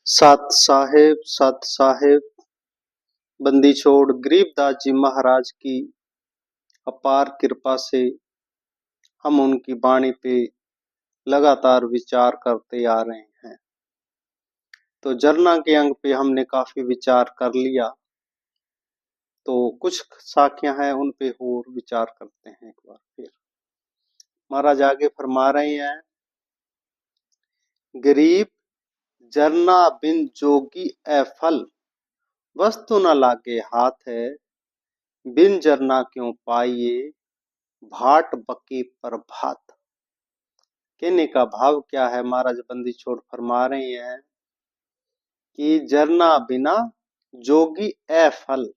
सत साहेब बंदी छोड़ गरीबदास जी महाराज की अपार कृपा से हम उनकी वाणी पे लगातार विचार करते आ रहे हैं। तो जरना के अंग पे हमने काफी विचार कर लिया, तो कुछ साखियां हैं उन पे और विचार करते हैं एक बार फिर। महाराज आगे फरमा रहे हैं, गरीब जरना बिन जोगी ए फल, वस्तु न लागे हाथ है, बिन जरना क्यों पाइए भाट बकी पर भात। कहने का भाव क्या है, महाराज बंदी छोड़ फरमा रहे हैं कि जरना बिना जोगी ए फल।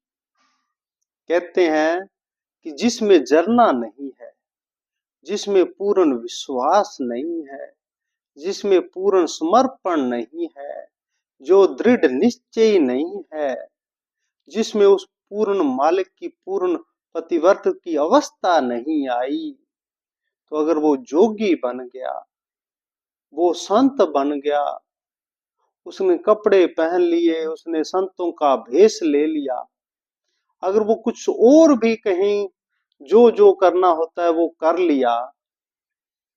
कहते हैं कि जिसमें जरना नहीं है, जिसमें पूर्ण विश्वास नहीं है, जिसमें पूर्ण समर्पण नहीं है, जो दृढ़ निश्चय नहीं है, जिसमें उस पूर्ण मालिक की पूर्ण पतिव्रत की अवस्था नहीं आई, तो अगर वो जोगी बन गया, वो संत बन गया, उसने कपड़े पहन लिए, उसने संतों का भेष ले लिया, अगर वो कुछ और भी कहीं जो जो करना होता है वो कर लिया,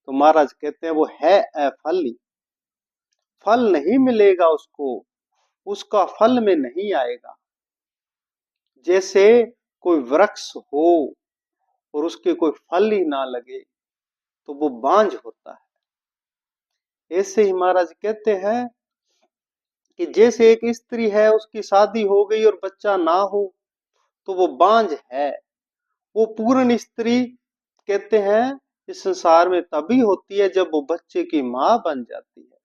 तो महाराज कहते हैं वो है अफली। फल नहीं मिलेगा उसको, उसका फल में नहीं आएगा। जैसे कोई वृक्ष हो और उसके कोई फल ही ना लगे तो वो बांझ होता है। ऐसे ही महाराज कहते हैं कि जैसे एक स्त्री है, उसकी शादी हो गई और बच्चा ना हो तो वो बांझ है। वो पूर्ण स्त्री कहते हैं इस संसार में तभी होती है जब वो बच्चे की मां बन जाती है,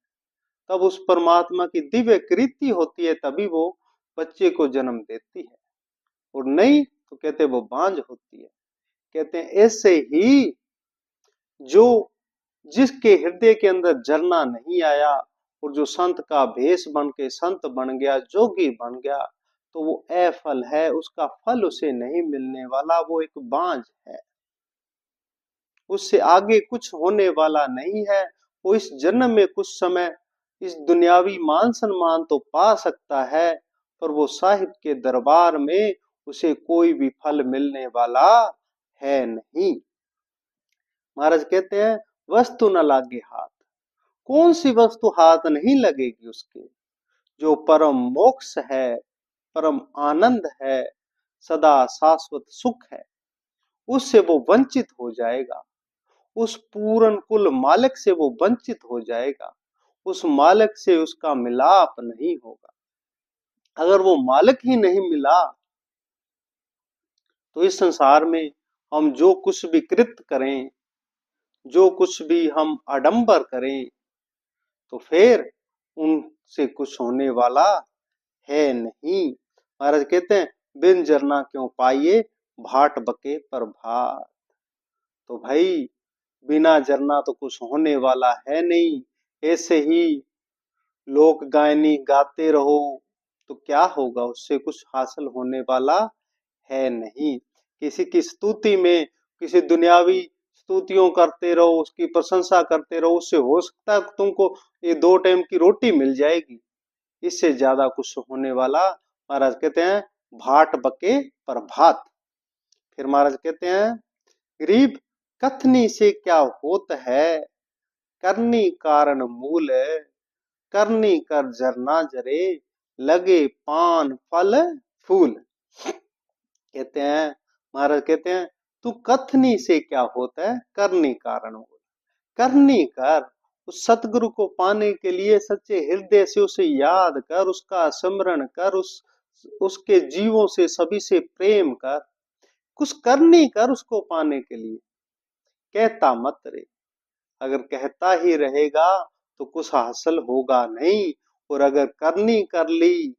तब उस परमात्मा की दिव्य कृति होती है, तभी वो बच्चे को जन्म देती है। और नहीं तो कहते वो बांझ होती है। कहते हैं ऐसे ही जो जिसके हृदय के अंदर जरना नहीं आया और जो संत का भेष बन के संत बन गया, जोगी बन गया, तो वो अफल है, उसका फल उसे नहीं मिलने वाला, वो एक बांझ है, उससे आगे कुछ होने वाला नहीं है। वो इस जन्म में कुछ समय इस दुनियावी मान सम्मान तो पा सकता है, पर वो साहिब के दरबार में उसे कोई भी फल मिलने वाला है नहीं। महाराज कहते हैं वस्तु न लागे हाथ। कौन सी वस्तु हाथ नहीं लगेगी उसके? जो परम मोक्ष है, परम आनंद है, सदा शाश्वत सुख है, उससे वो वंचित हो जाएगा। उस पूर्ण कुल मालिक से वो वंचित हो जाएगा। उस मालिक से उसका मिलाप नहीं होगा। अगर वो मालिक ही नहीं मिला तो इस संसार में हम जो कुछ भी कृत करें, जो कुछ भी हम आडंबर करें, तो फिर उनसे कुछ होने वाला है नहीं। महाराज कहते हैं बिन जरना क्यों पाइए भाट बके पर भात। तो भाई बिना जरना तो कुछ होने वाला है नहीं। ऐसे ही लोक गायनी गाते रहो तो क्या होगा, उससे कुछ हासिल होने वाला है नहीं। किसी की स्तुति में, किसी दुनियावी स्तुतियों करते रहो, उसकी प्रशंसा करते रहो, उससे हो सकता है तुमको ये 2 टाइम की रोटी मिल जाएगी, इससे ज्यादा कुछ होने वाला। महाराज कहते हैं भाट बके पर भात। फिर महाराज कहते हैं गरीब कथनी से क्या होत है, करनी कारण मूल, करनी कर जरना जरे, लगे पान फल फूल। कहते हैं महाराज कहते हैं तू कथनी से क्या होता है, करनी कारण मूल। करनी कर, उस सतगुरु को पाने के लिए सच्चे हृदय से उसे याद कर, उसका स्मरण कर, उसके जीवों से सभी से प्रेम कर, कुछ करनी कर उसको पाने के लिए। कहता मत रे, अगर कहता ही रहेगा तो कुछ हासिल होगा नहीं। और अगर करनी कर ली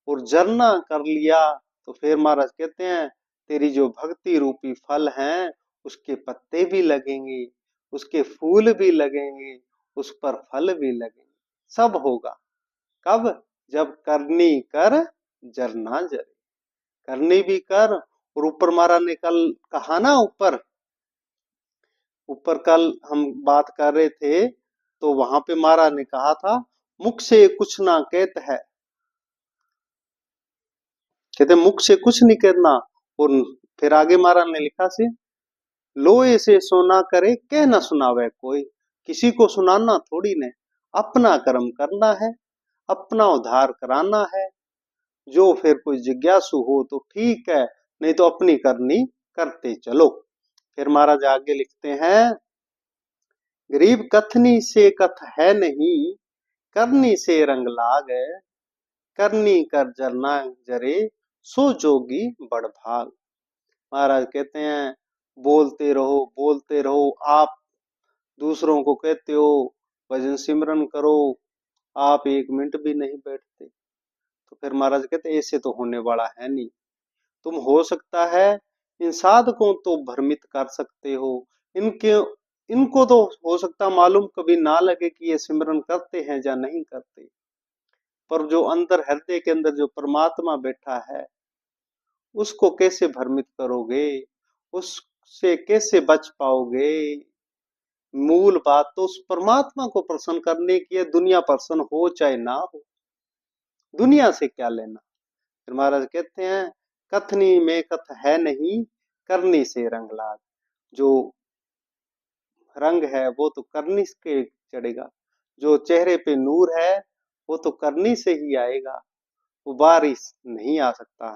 और जरना कर लिया तो फिर महाराज कहते हैं तेरी जो भक्ति रूपी फल हैं उसके पत्ते भी लगेंगे, उसके फूल भी लगेंगे, उस पर फल भी लगेंगे, सब होगा। कब? जब करनी कर जरना जरे। करनी भी कर, और ऊपर महाराज ने कल कहा ना, ऊपर कल हम बात कर रहे थे तो वहां पे महाराज ने कहा था मुख से कुछ ना कहत है, कहते मुख से कुछ नहीं कहना। और फिर आगे महाराज ने लिखा से, लोए से सोना करे कह न सुनावे कोई, किसी को सुनाना थोड़ी ने, अपना कर्म करना है, अपना उद्धार कराना है। जो फिर कोई जिज्ञासु हो तो ठीक है, नहीं तो अपनी करनी करते चलो। फिर महाराज आगे लिखते हैं, गरीब कथनी से कथ है नहीं, करनी से रंग लाग, करनी कर जरना जरे, सो जोगी बड़ भाग। महाराज कहते हैं, बोलते रहो। आप दूसरों को कहते हो भजन सिमरन करो, आप एक मिनट भी नहीं बैठते। तो फिर महाराज कहते ऐसे तो होने वाला है नहीं। तुम हो सकता है इन साधकों तो भ्रमित कर सकते हो, इनके इनको तो हो सकता मालूम कभी ना लगे कि ये सिमरन करते हैं या नहीं करते, पर जो अंदर हृदय के अंदर जो परमात्मा बैठा है उसको कैसे भ्रमित करोगे, उससे कैसे बच पाओगे। मूल बात तो उस परमात्मा को प्रसन्न करने की है, दुनिया प्रसन्न हो चाहे ना हो, दुनिया से क्या लेना। फिर महाराज कहते हैं, कथनी में कथ है नहीं, करनी से रंग लाग। जो रंग है वो तो करनी के चढ़ेगा, जो चेहरे पे नूर है वो तो करनी से ही आएगा, वो बारिश नहीं आ सकता।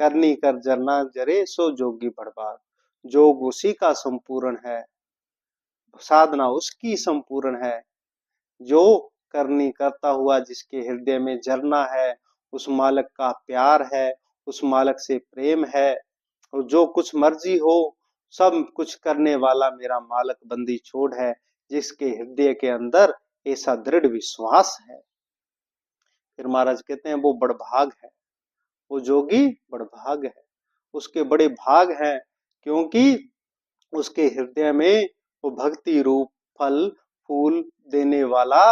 करनी कर जरना जरे, सो जोगी भड़बाग। जोग उसी का संपूर्ण है, साधना उसकी संपूर्ण है। जो करनी करता हुआ जिसके हृदय में झरना है, उस मालक का प्यार है, उस मालक से प्रेम है, और जो कुछ मर्जी हो सब कुछ करने वाला मेरा मालक बंदी छोड़ है, जिसके हृदय के अंदर ऐसा दृढ़ विश्वास है। फिर महाराज कहते हैं वो बड़भाग है, वो जोगी बड़भाग है, उसके बड़े भाग हैं, क्योंकि उसके हृदय में वो भक्ति रूप फल फूल देने वाला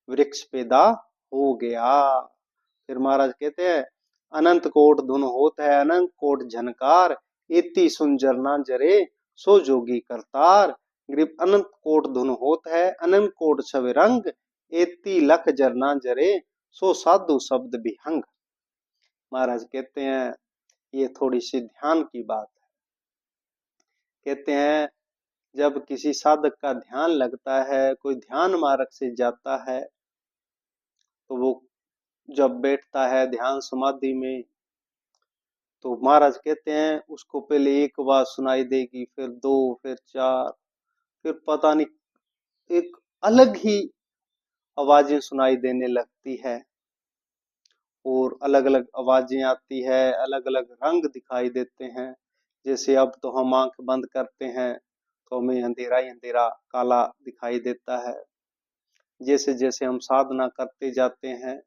वृक्ष पैदा हो गया। फिर महाराज कहते हैं, अनंत कोट धुन होत है अनंत कोट झनकार, इति सुन जरना जरे, सो जोगी करतार। ग्रीब अनंत कोट धुन होत है अनंत कोट छवि रंग, इति लख जरना जरे, सो साधु शब्द विहंग। महाराज कहते हैं ये थोड़ी सी ध्यान की बात है। कहते हैं जब किसी साधक का ध्यान लगता है, कोई ध्यान मार्ग से जाता है, तो वो जब बैठता है ध्यान समाधि में, तो महाराज कहते हैं उसको पहले एक बात सुनाई देगी, फिर दो, फिर चार, फिर पता नहीं एक अलग ही आवाजें सुनाई देने लगती है, और अलग अलग आवाजें आती है, अलग अलग रंग दिखाई देते हैं। जैसे अब तो हम आंख बंद करते हैं तो हमें अंधेरा ही अंधेरा काला दिखाई देता है। जैसे जैसे हम साधना करते जाते हैं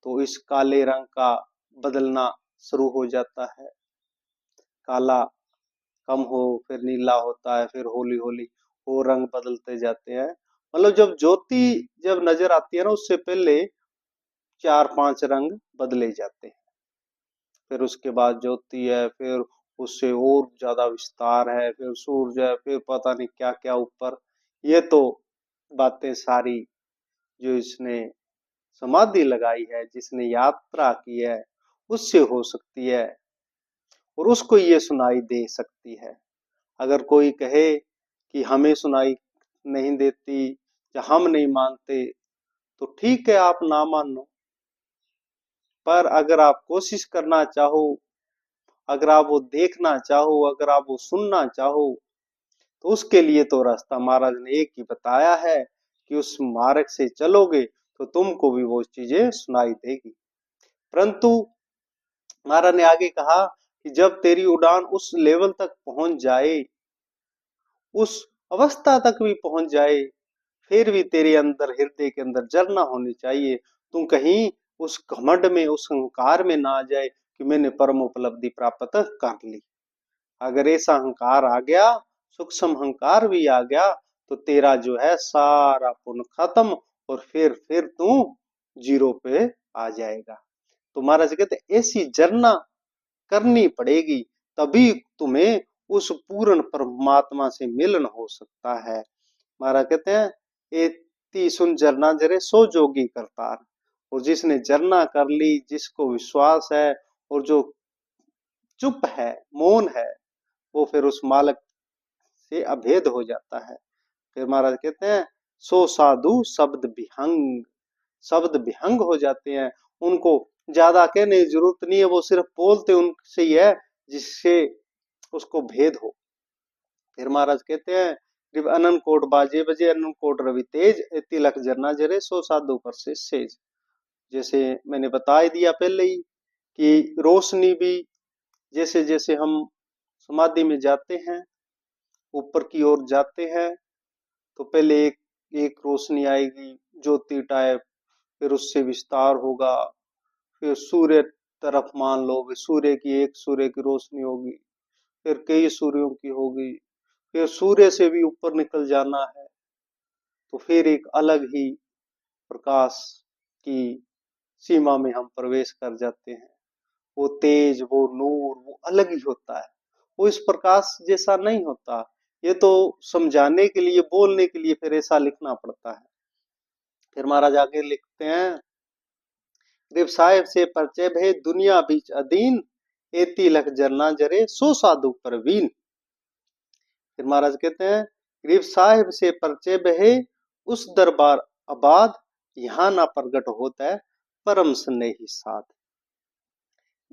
तो इस काले रंग का बदलना शुरू हो जाता है, काला कम हो फिर नीला होता है, फिर होली होली वो रंग बदलते जाते हैं। मतलब जब ज्योति जब नजर आती है ना, उससे पहले चार पांच रंग बदले जाते हैं। फिर उसके बाद ज्योति है, फिर उससे और ज्यादा विस्तार है, फिर सूरज है, फिर पता नहीं क्या क्या ऊपर। ये तो बातें सारी जो इसने समाधि लगाई है, जिसने यात्रा की है, उससे हो सकती है, और उसको ये सुनाई दे सकती है। अगर कोई कहे कि हमें सुनाई नहीं देती या हम नहीं मानते, तो ठीक है आप ना मानो, पर अगर आप कोशिश करना चाहो, अगर आप वो देखना चाहो, अगर आप वो सुनना चाहो, तो उसके लिए तो रास्ता महाराज ने एक ही बताया है कि उस मार्ग से चलोगे तो तुमको भी वो चीजें सुनाई देगी। परंतु महाराज ने आगे कहा कि जब तेरी उड़ान उस लेवल तक पहुंच जाए, उस अवस्था तक भी पहुंच जाए, फिर भी तेरे अंदर हृदय के अंदर जरना होनी चाहिए। तू कहीं उस घमंड में उस अहंकार में ना आ जाए कि मैंने परम उपलब्धि प्राप्त कर ली। अगर ऐसा अहंकार आ गया, सूक्ष्म अहंकार भी आ गया, तो तेरा जो है सारा पुण्य खत्म, और फिर तू जीरो पे आ जाएगा। तो महाराज कहते ऐसी जरना करनी पड़ेगी, तभी तुम्हें उस पूर्ण परमात्मा से मिलन हो सकता है। महाराज कहते हैं इतनी सुन जरना जरे सो जोगी करतार। और जिसने जरना कर ली, जिसको विश्वास है और जो चुप है, मौन है, वो फिर उस मालक से अभेद हो जाता है। फिर महाराज कहते हैं सो साधु शब्द विहंग, शब्द विहंग हो जाते हैं। उनको ज्यादा कहने की जरूरत नहीं है, वो सिर्फ बोलते उनसे ही है जिससे उसको भेद हो। फिर महाराज कहते हैं जब अनन कोट बाजे बजे अनन कोट रवि तेज, तिलक जरना जरे सो साधु पर से सेज। जैसे मैंने बता ही दिया पहले ही कि रोशनी भी जैसे जैसे हम समाधि में जाते हैं, ऊपर की ओर जाते हैं, तो पहले एक एक रोशनी आएगी ज्योति टाइप, फिर उससे विस्तार होगा, फिर सूर्य तरफ मान लो सूर्य की एक सूर्य की रोशनी होगी, फिर कई सूर्यों की होगी, फिर सूर्य से भी ऊपर निकल जाना है तो फिर एक अलग ही प्रकाश की सीमा में हम प्रवेश कर जाते हैं। वो तेज, वो नूर, वो अलग ही होता है, वो इस प्रकाश जैसा नहीं होता। ये तो समझाने के लिए, बोलने के लिए फिर ऐसा लिखना पड़ता है। फिर महाराज आगे लिखते हैं ग्रीब साहिब से परिचय भे दुनिया बीच अधीन, एती लख जरना जरे सो साधु परवीन। फिर महाराज कहते हैं ग्रीब साहिब से परिचय भे उस दरबार आबाद, यहाँ ना प्रगट होता है परम स्नेही साथ।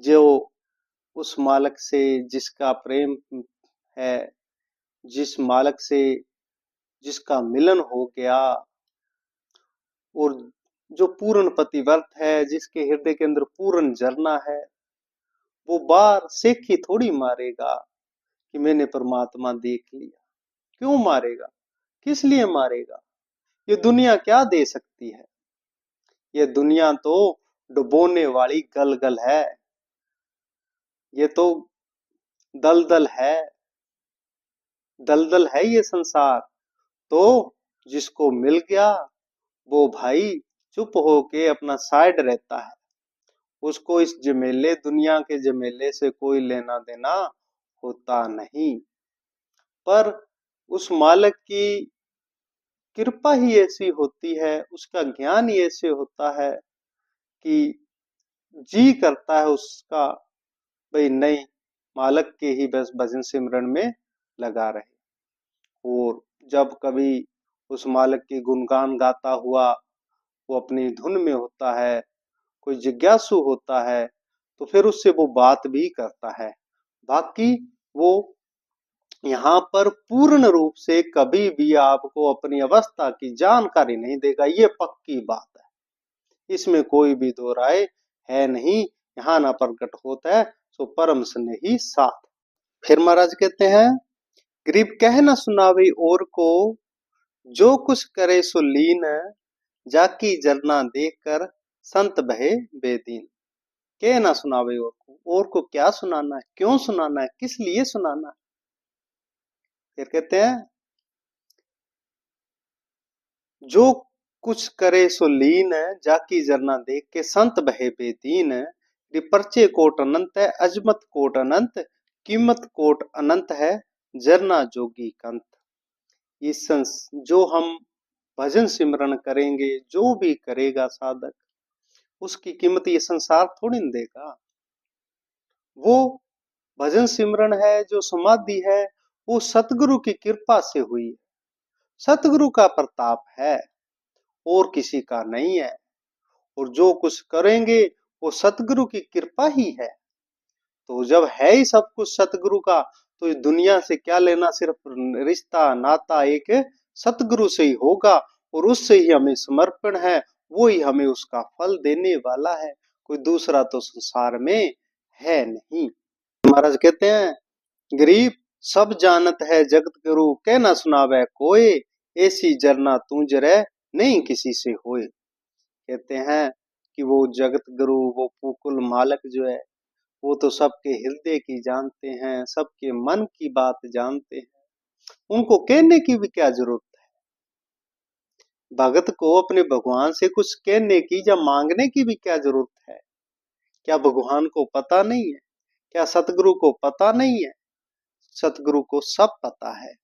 जो उस मालक से जिसका प्रेम है, जिस मालक से जिसका मिलन हो गया, और जो पूर्ण पतिव्रत है, जिसके हृदय के अंदर पूर्ण झरना है, वो बार सेखी थोड़ी मारेगा कि मैंने परमात्मा देख लिया। क्यों मारेगा, किस लिए मारेगा? ये दुनिया क्या दे सकती है? ये दुनिया तो डुबोने वाली गलगल है, ये तो दलदल है, दलदल है ये संसार। तो जिसको मिल गया वो भाई चुप होके अपना साइड रहता है, उसको इस झमेले, दुनिया के झमेले से कोई लेना देना होता नहीं। पर उस मालिक की कृपा ही ऐसी होती है, उसका ज्ञान ही ऐसे होता है कि जी करता है उसका भाई नहीं, मालिक के ही बस भजन सिमरन में लगा रहे। और जब कभी उस मालिक की गुणगान गाता हुआ वो अपनी धुन में होता है, कोई जिज्ञासु होता है, तो फिर उससे वो बात भी करता है। बाकी वो यहाँ पर पूर्ण रूप से कभी भी आपको अपनी अवस्था की जानकारी नहीं देगा, ये पक्की बात है, इसमें कोई भी दो राय है नहीं। यहाँ ना प्रकट होता है सो परम स्नेही साथ। फिर महाराज कहते हैं गरीब कह न सुनावे और को, जो कुछ करे सो लीन, जाकी जरना देख कर संत बहे बेदीन। कह ना सुनावे और को क्या सुनाना है, क्यों सुनाना है, किस लिए सुनाना है? फिर कहते हैं जो कुछ करे सो लीन, जाकी जरना देख के संत बहे बेदीन। परचे कोट अनंत है, अजमत कोट अनंत, कीमत कोट अनंत है, जरना जोगी कंत। इस जो हम भजन सिमरन करेंगे, जो भी करेगा साधक, उसकी कीमत ये संसार थोड़ी न देगा। वो भजन सिमरन है, जो समाधि है, वो सतगुरु की कृपा से हुई है, सतगुरु का प्रताप है और किसी का नहीं है। और जो कुछ करेंगे वो सतगुरु की कृपा ही है। तो जब है ही सब कुछ सतगुरु का, तो इस दुनिया से क्या लेना, सिर्फ रिश्ता नाता एक सतगुरु से ही होगा, और उससे ही हमें समर्पण है, वो ही हमें उसका फल देने वाला है, कोई दूसरा तो संसार में है नहीं। महाराज कहते हैं गरीब सब जानत है जगत गुरु, कह ना सुनावे कोई, ऐसी जरना तू जरे नहीं किसी से होए। कहते हैं कि वो जगत गुरु, वो पुकुल मालक जो है, वो तो सबके हृदय की जानते हैं, सबके मन की बात जानते हैं, उनको कहने की भी क्या जरूरत है? भगत को अपने भगवान से कुछ कहने की या मांगने की भी क्या जरूरत है? क्या भगवान को पता नहीं है? क्या सतगुरु को पता नहीं है? सतगुरु को सब पता है।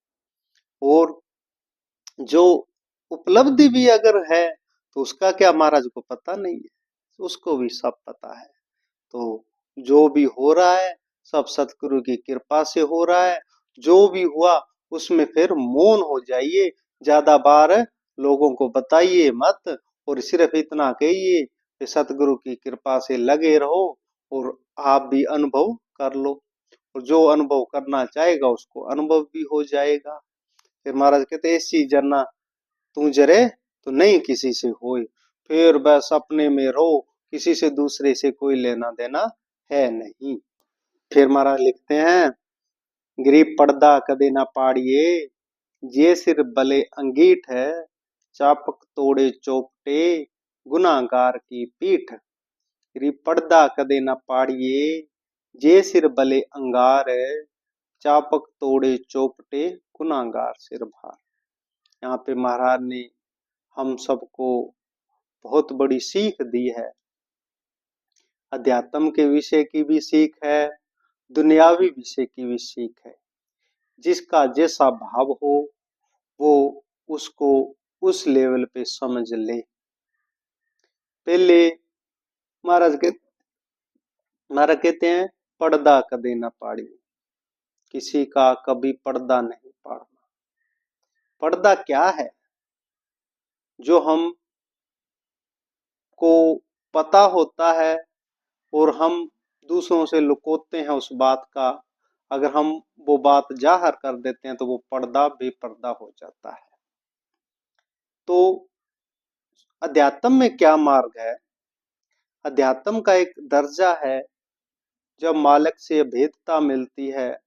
और जो उपलब्धि भी अगर है तो उसका क्या महाराज को पता नहीं है, उसको भी सब पता है। तो जो भी हो रहा है सब सतगुरु की कृपा से हो रहा है। जो भी हुआ उसमें फिर मौन हो जाइए, ज्यादा बार लोगों को बताइए मत, और सिर्फ इतना कहिए कि सतगुरु की कृपा से लगे रहो और आप भी अनुभव कर लो, और जो अनुभव करना चाहेगा उसको अनुभव भी हो जाएगा। फिर महाराज कहते ऐसी जरना तू जरे तो नहीं किसी से होए, फिर बस अपने में रहो, किसी से दूसरे से कोई लेना देना है नहीं। फिर महाराज लिखते हैं, गरीब पर्दा कदे ना पाड़िए, जे सिर बले अंगीठ है, चापक तोड़े चौपटे, गुनाहगार की पीठ। गरीब पर्दा कदे ना पाड़िए, जे सिर बले अंगार है, चापक तोड़े चौपटे, गुनाहगार सिर भार। यहाँ पे महाराज ने हम सबको बहुत बड़ी सीख दी है। अध्यात्म के विषय की भी सीख है, दुनियावी विषय की भी सीख है। जिसका जैसा भाव हो वो उसको उस लेवल पे समझ ले। पहले महाराज कहते हैं पर्दा कदे ना पाड़ी, किसी का कभी पर्दा नहीं पाड़ना। पर्दा क्या है? जो हम को पता होता है और हम दूसरों से लुकोते हैं उस बात का, अगर हम वो बात जाहिर कर देते हैं तो वो पर्दा बेपर्दा हो जाता है। तो अध्यात्म में क्या मार्ग है? अध्यात्म का एक दर्जा है, जब मालिक से भेदता मिलती है,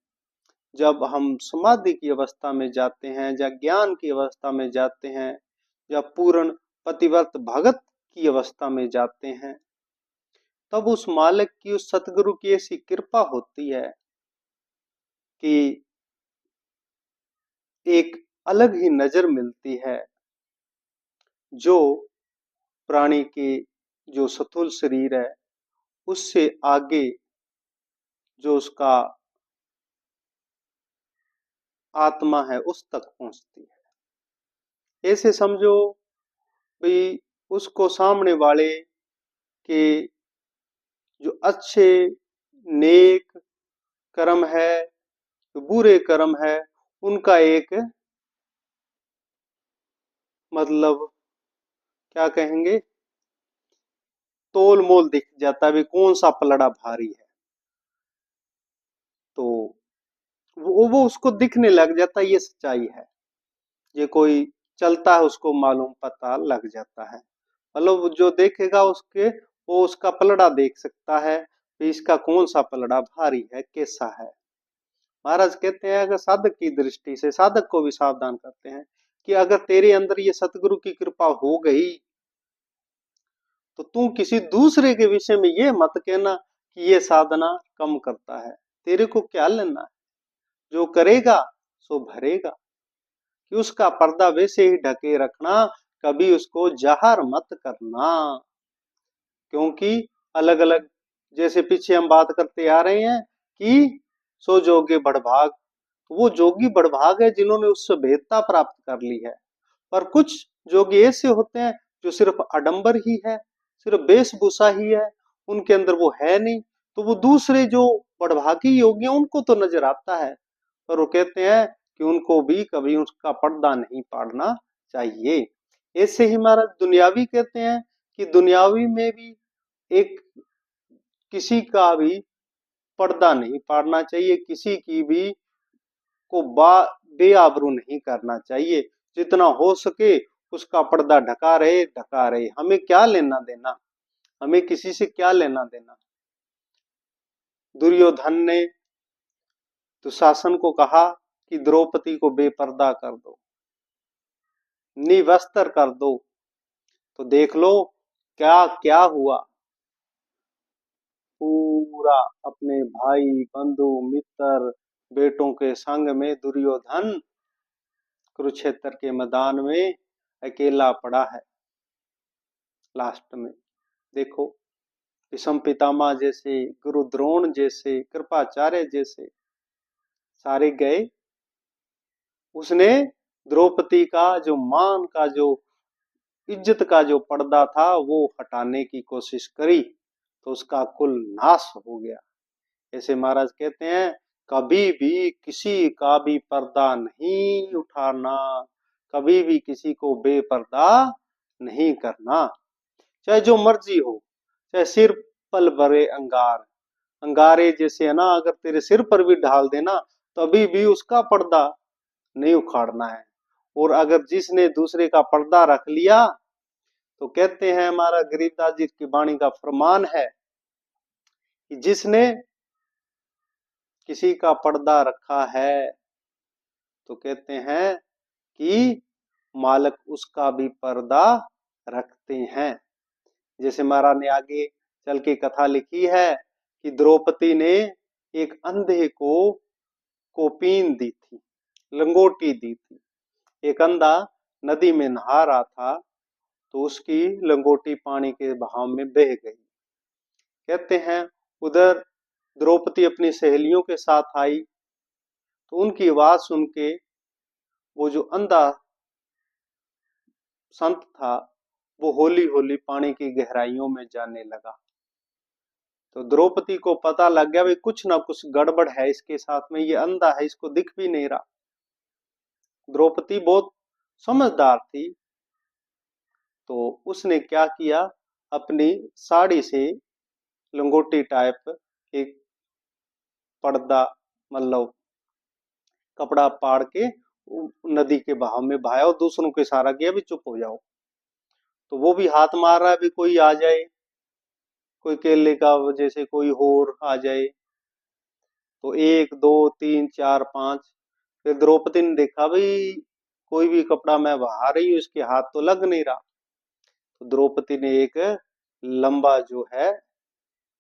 जब हम समाधि की अवस्था में जाते हैं या ज्ञान की अवस्था में जाते हैं या पूर्ण पतिव्रत भगत की अवस्था में जाते हैं, तब उस मालिक की, उस सतगुरु की ऐसी कृपा होती है कि एक अलग ही नजर मिलती है, जो प्राणी के जो स्थूल शरीर है उससे आगे जो उसका आत्मा है उस तक पहुंचती है। ऐसे समझो भाई उसको सामने वाले के जो अच्छे नेक कर्म है, जो बुरे कर्म है, उनका एक मतलब क्या कहेंगे, तोल मोल दिख जाता है, कौन सा पलड़ा भारी है। तो वो उसको दिखने लग जाता है, ये सच्चाई है। ये कोई चलता है उसको मालूम पता लग जाता है, मतलब जो देखेगा उसके वो उसका पलड़ा देख सकता है कि इसका कौन सा पलड़ा भारी है, कैसा है। महाराज कहते हैं अगर साधक की दृष्टि से, साधक को भी सावधान करते हैं कि अगर तेरे अंदर ये सतगुरु की कृपा हो गई तो तू किसी दूसरे के विषय में ये मत कहना कि ये साधना कम करता है। तेरे को क्या लेना है, जो करेगा सो भरेगा। कि उसका पर्दा वैसे ही ढके रखना, कभी उसको जाहिर मत करना। क्योंकि अलग अलग, जैसे पीछे हम बात करते आ रहे हैं कि सो जोगे बड़भाग, तो वो जोगी बड़भाग है जिन्होंने उससे भेदता प्राप्त कर ली है। पर कुछ जोगी ऐसे होते हैं जो सिर्फ आडंबर ही है, सिर्फ वेशभूषा ही है, उनके अंदर वो है नहीं। तो वो दूसरे जो बड़भागी योगी हैं उनको तो नजर आता है, पर वो कहते हैं कि उनको भी कभी उसका पर्दा नहीं पाड़ना चाहिए। ऐसे ही महाराज दुनियावी कहते हैं कि दुनियावी में भी एक किसी का भी पर्दा नहीं पाड़ना चाहिए, किसी की भी को बेआबरू नहीं करना चाहिए। जितना हो सके उसका पर्दा ढका रहे, ढका रहे। हमें क्या लेना देना, हमें किसी से क्या लेना देना। दुर्योधन ने दुशासन को कहा कि द्रौपदी को बेपर्दा कर दो, निवस्त्र कर दो, तो देख लो क्या क्या हुआ। पूरा अपने भाई बंधु मित्र बेटों के संग में दुर्योधन कुरुक्षेत्र के मैदान में अकेला पड़ा है। लास्ट में देखो, भीष्म पितामह जैसे, गुरु द्रोण जैसे, कृपाचार्य जैसे सारे गए, उसने द्रौपदी का जो मान का, जो इज्जत का जो पर्दा था वो हटाने की कोशिश करी तो उसका कुल नाश हो गया। ऐसे महाराज कहते हैं कभी भी किसी का भी पर्दा नहीं उठाना, कभी भी किसी को बेपर्दा नहीं करना, चाहे जो मर्जी हो, चाहे सिर पल भरे अंगार, अंगारे जैसे है ना, अगर तेरे सिर पर भी डाल देना तभी भी उसका पर्दा नहीं उखाड़ना है। और अगर जिसने दूसरे का पर्दा रख लिया तो कहते हैं, हमारा गरीबदास जी की वाणी का फरमान है कि जिसने किसी का पर्दा रखा है तो कहते हैं कि मालिक उसका भी पर्दा रखते हैं। जैसे महाराज ने आगे चल के कथा लिखी है कि द्रौपदी ने एक अंधे को कोपीन दी थी, लंगोटी दी थी। एक अंधा नदी में नहा रहा था तो उसकी लंगोटी पानी के बहाव में बह गई। कहते हैं उधर द्रौपदी अपनी सहेलियों के साथ आई तो उनकी आवाज सुन के वो जो अंधा संत था वो होली होली पानी की गहराइयों में जाने लगा। तो द्रौपदी को पता लग गया भाई कुछ ना कुछ गड़बड़ है इसके साथ में, ये अंधा है, इसको दिख भी नहीं रहा। द्रौपदी बहुत समझदार थी तो उसने क्या किया, अपनी साड़ी से लंगोटी टाइप एक पर्दा, मतलब कपड़ा पाड़ के नदी के बहाव में बहाया और दूसरों को इशारा किया भी चुप हो जाओ। तो वो भी हाथ मार रहा है भी कोई आ जाए, कोई केले का जैसे कोई होर आ जाए। तो एक दो तीन चार पांच, फिर द्रौपदी ने देखा भाई कोई भी कपड़ा मैं बहा रही हूँ इसके हाथ तो लग नहीं रहा। तो द्रौपदी ने एक लंबा जो है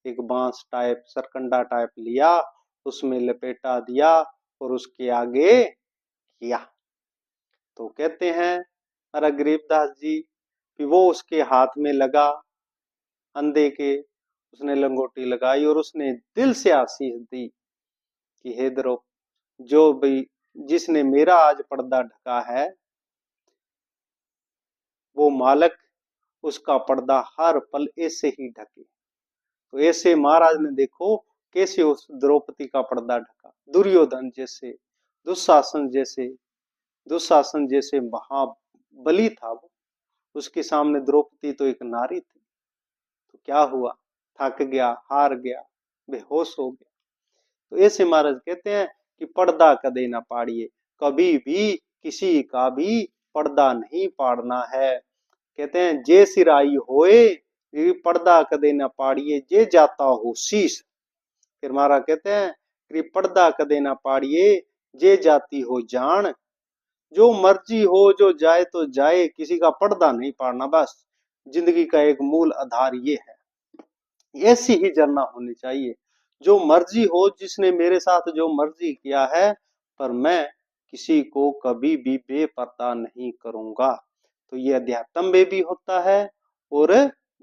एक बांस टाइप सरकंडा टाइप लिया, उसमें लपेटा दिया और उसके आगे किया। तो कहते हैं हमारा गरीबदास जी कि वो उसके हाथ में लगा अंधे के, उसने लंगोटी लगाई और उसने दिल से आशीष दी कि हे द्रौपदी, जो भी जिसने मेरा आज पर्दा ढका है वो मालक उसका पर्दा हर पल ऐसे ही ढके। तो ऐसे महाराज ने देखो कैसे उस द्रौपदी का पर्दा ढका। दुर्योधन जैसे, दुशासन जैसे, दुशासन जैसे महाबली था वो, उसके सामने द्रौपदी तो एक नारी थी। तो क्या हुआ, थक गया, हार गया, बेहोश हो गया। तो ऐसे महाराज कहते हैं कि पर्दा कदे ना पाड़िए, कभी भी किसी का भी पर्दा नहीं पाड़ना है। कहते हैं जे सिराई होए ये पर्दा कदे ना पाड़िए, जे जाता हो शीश। फिर महाराज कहते हैं कि पर्दा कदे ना पाड़िए, जे जाती हो जान। जो मर्जी हो जो जाए तो जाए, किसी का पर्दा नहीं पाड़ना, बस जिंदगी का एक मूल आधार ये है। ऐसी ही जरना होनी चाहिए, जो मर्जी हो, जिसने मेरे साथ जो मर्जी किया है पर मैं किसी को कभी भी बेपर्दा नहीं करूंगा। तो ये अध्यात्म में भी होता है और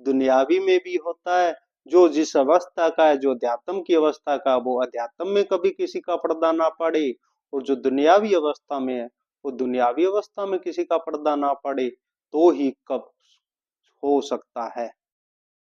दुनियावी में भी होता है। जो जिस अवस्था का है, जो अध्यात्म की अवस्था का, वो अध्यात्म में कभी किसी का पर्दा ना पड़े, और जो दुनियावी अवस्था में है वो दुनियावी अवस्था में किसी का पर्दा ना पड़े, तो ही कब हो सकता है।